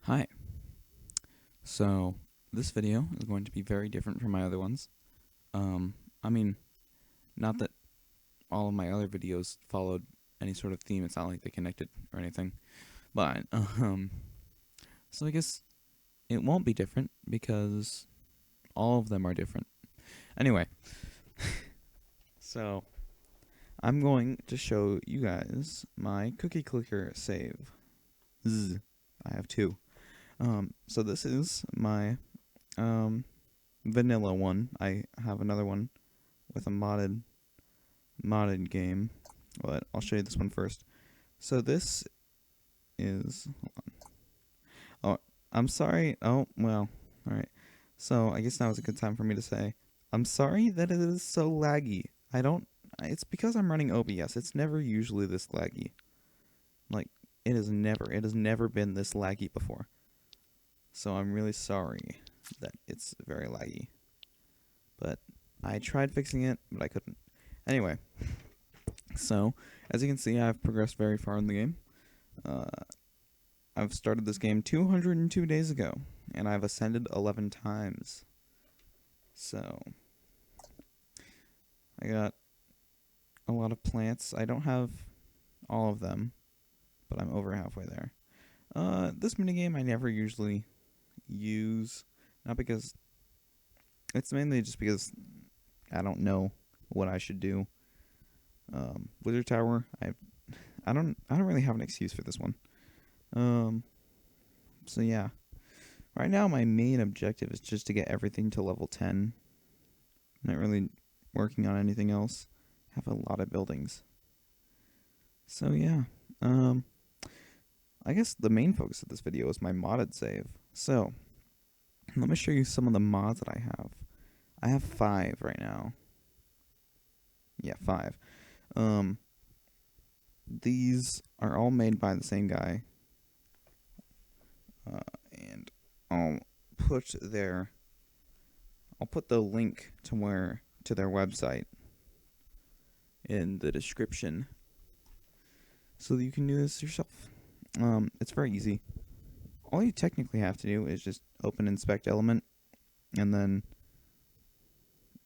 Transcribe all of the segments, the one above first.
Hi. So, this video is going to be very different from my other ones. I mean, not that all of my other videos followed any sort of theme, it's not like they connected or anything. But, so I guess it won't be different because all of them are different. Anyway, so I'm going to show you guys my cookie clicker save. I have two. So this is my vanilla one. I have another one with a modded game, but I'll show you this one first. So this is, hold on. Oh, I'm sorry. Oh, well, all right. So I guess now is a good time for me to say I'm sorry that it is so laggy. It's because I'm running OBS. It's never usually this laggy. Like it has never been this laggy before. So I'm really sorry that it's very laggy. But I tried fixing it, but I couldn't. Anyway, so as you can see, I've progressed very far in the game. I've started this game 202 days ago, and I've ascended 11 times. So I got a lot of plants. I don't have all of them, but I'm over halfway there. This minigame I never usually use, not because it's mainly just because I don't know what I should do. Wizard Tower, I don't really have an excuse for this one. So yeah. Right now my main objective is just to get everything to level 10. Not really working on anything else. Have a lot of buildings. So yeah. I guess the main focus of this video is my modded save. So let me show you some of the mods that I have. I have 5 right now. Yeah, 5. These are all made by the same guy. And I'll put the link to their website in the description so that you can do this yourself. It's very easy. All you technically have to do is just open inspect element and then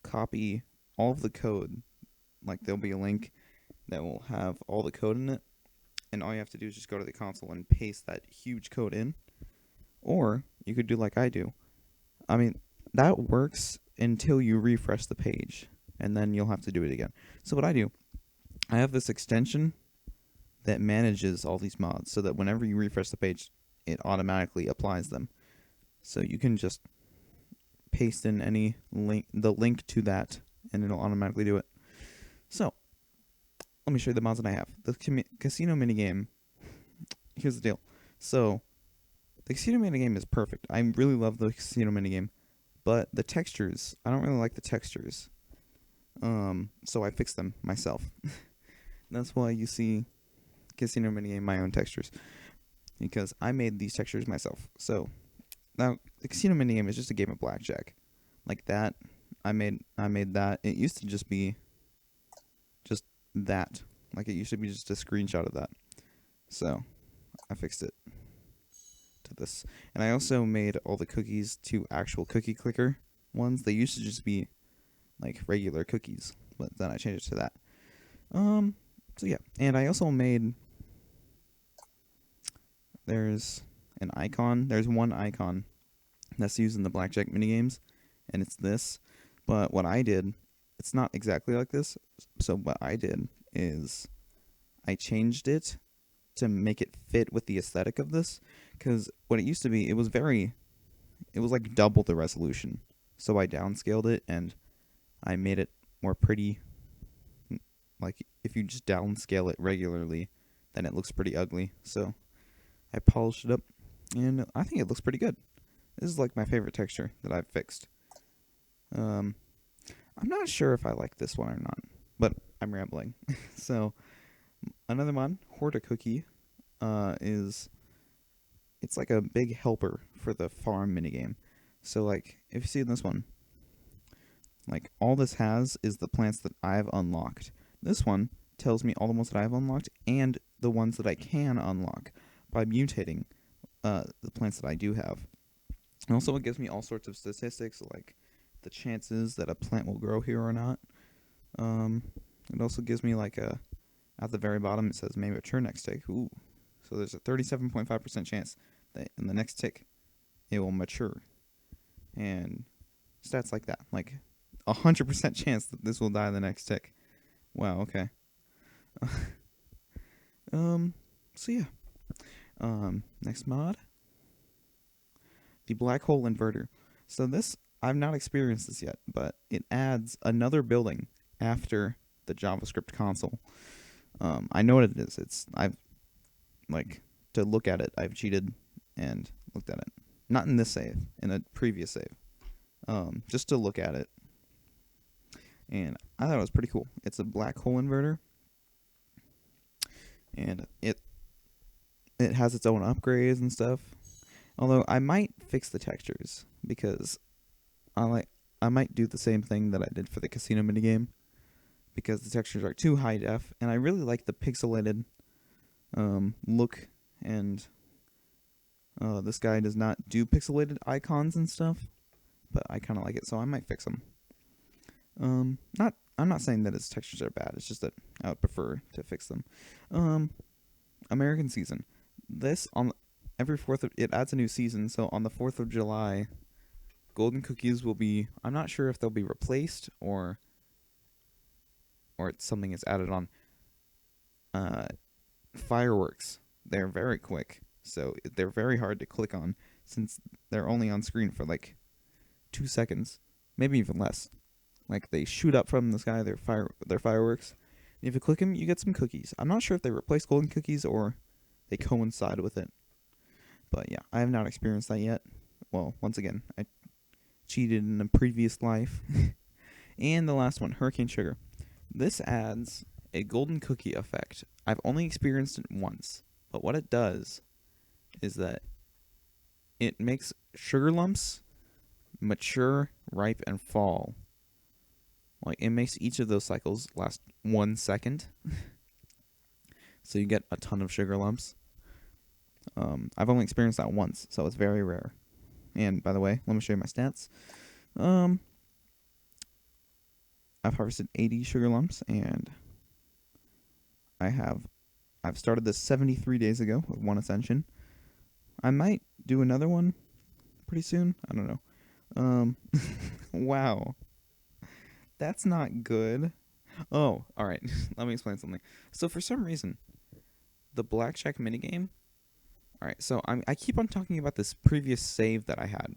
copy all of the code. Like there'll be a link that will have all the code in it, and all you have to do is just go to the console and paste that huge code in. Or you could do like I do. I mean, that works until you refresh the page, and then you'll have to do it again. So what I do, I have this extension that manages all these mods so that whenever you refresh the page, it automatically applies them. So you can just paste in the link to that, and it'll automatically do it. So let me show you the mods that I have. The casino minigame. Here's the deal. So the casino minigame is perfect. I really love the casino minigame, but the textures, I don't really like the textures. So I fixed them myself. That's why you see casino minigame my own textures, because I made these textures myself. So now the casino minigame is just a game of blackjack, like that. I made that. It used to just be just that, like it used to be just a screenshot of that. So I fixed it to this, and I also made all the cookies to actual cookie clicker ones. They used to just be like regular cookies, but then I changed it to that. So yeah, and I also made. There's an icon. There's one icon that's used in the blackjack minigames, and it's this. But what I did, it's not exactly like this. So what I did is I changed it to make it fit with the aesthetic of this, because what it used to be, it was like double the resolution. So I downscaled it and I made it more pretty. Like if you just downscale it regularly, then it looks pretty ugly. So I polished it up, and I think it looks pretty good. This is like my favorite texture that I've fixed. I'm not sure if I like this one or not, but I'm rambling. So another mod, Hoarder Cookie, it's like a big helper for the farm minigame. So like if you see in this one, like all this has is the plants that I've unlocked. This one tells me all the ones that I've unlocked and the ones that I can unlock by mutating the plants that I do have. And also, it gives me all sorts of statistics, like the chances that a plant will grow here or not. Um, it also gives me like at the very bottom it says may mature next tick. Ooh, so there's a 37.5% chance that in the next tick it will mature, and stats like that, like 100% chance that this will die the next tick. Wow. Okay. So yeah. Next mod, the black hole inverter. So this, I've not experienced this yet, but it adds another building after the JavaScript console. I know what it is. I've like to look at it. I've cheated and looked at it. Not in this save, in a previous save. Just to look at it, and I thought it was pretty cool. It's a black hole inverter, and it has its own upgrades and stuff. Although I might fix the textures because I might do the same thing that I did for the casino minigame, because the textures are too high def, and I really like the pixelated look, and this guy does not do pixelated icons and stuff, but I kind of like it, so I might fix them. I'm not saying that its textures are bad. It's just that I would prefer to fix them. American season. This on every it adds a new season. So on the 4th of July, golden cookies will be. I'm not sure if they'll be replaced or it's something is added on. Fireworks. They're very quick, so they're very hard to click on since they're only on screen for like 2 seconds, maybe even less. Like they shoot up from the sky. They're fireworks. And if you click them, you get some cookies. I'm not sure if they replace golden cookies or they coincide with it. But yeah, I have not experienced that yet. Well, once again, I cheated in a previous life. And the last one, Hurricane Sugar. This adds a golden cookie effect. I've only experienced it once, but what it does is that it makes sugar lumps mature, ripe, and fall. Like, it makes each of those cycles last 1 second. So you get a ton of sugar lumps. I've only experienced that once, so it's very rare. And by the way, let me show you my stats. I've harvested 80 sugar lumps, and I've started this 73 days ago with 1 ascension. I might do another one pretty soon. I don't know. Wow. That's not good. Oh, alright. Let me explain something. So for some reason, the blackjack minigame. Alright, so I keep on talking about this previous save that I had,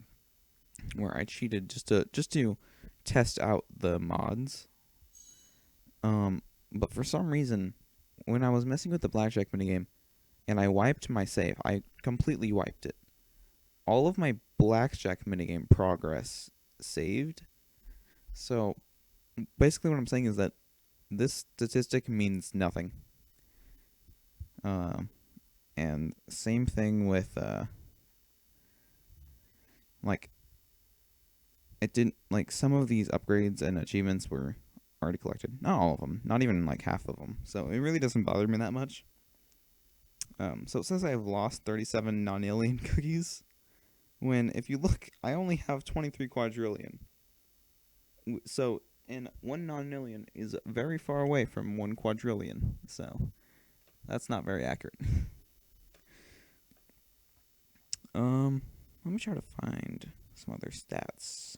where I cheated just to test out the mods. But for some reason, when I was messing with the blackjack minigame, and I wiped my save, I completely wiped it. All of my blackjack minigame progress saved. So basically what I'm saying is that this statistic means nothing. And same thing with like it didn't, like, some of these upgrades and achievements were already collected. Not all of them, not even like half of them. So it really doesn't bother me that much. So it says I have lost 37 nonillion cookies, when if you look, I only have 23 quadrillion. So, and 1 nonillion is very far away from 1 quadrillion. So that's not very accurate. Let me try to find some other stats.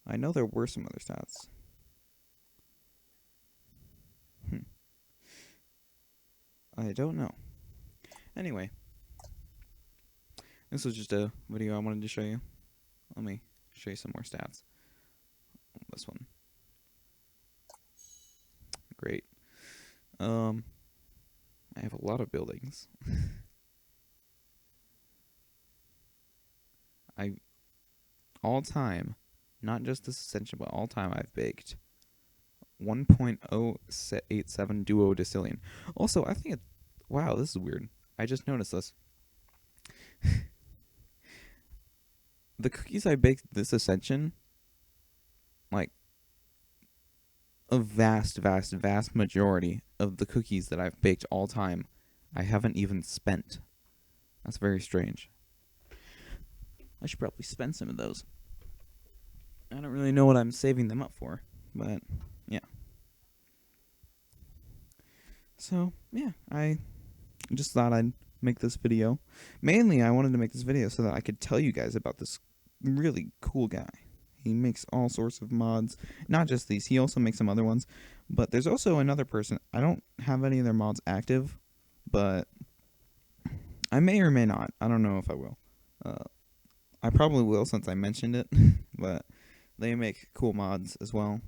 I know there were some other stats. I don't know. Anyway, this was just a video I wanted to show you. Let me show you some more stats. This one. Great. I have a lot of buildings. All time, not just this ascension, but all time, I've baked 1.087 duodecillion. Also, I think wow, this is weird. I just noticed this. The cookies I baked this ascension, like, a vast majority of the cookies that I've baked all time, I haven't even spent. That's very strange. I should probably spend some of those. I don't really know what I'm saving them up for, but yeah. So, yeah, I just thought I'd make this video. Mainly, I wanted to make this video so that I could tell you guys about this really cool guy. He makes all sorts of mods, not just these. He also makes some other ones, but there's also another person. I don't have any of their mods active, but I may or may not. I don't know if I will. I probably will since I mentioned it, but they make cool mods as well.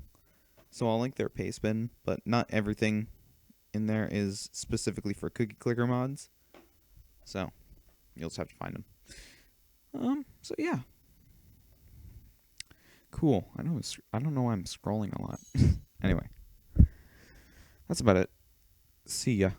So I'll link their pastebin, but not everything in there is specifically for cookie clicker mods. So you'll just have to find them. So yeah. Cool. I don't know why I'm scrolling a lot. Anyway. That's about it. See ya.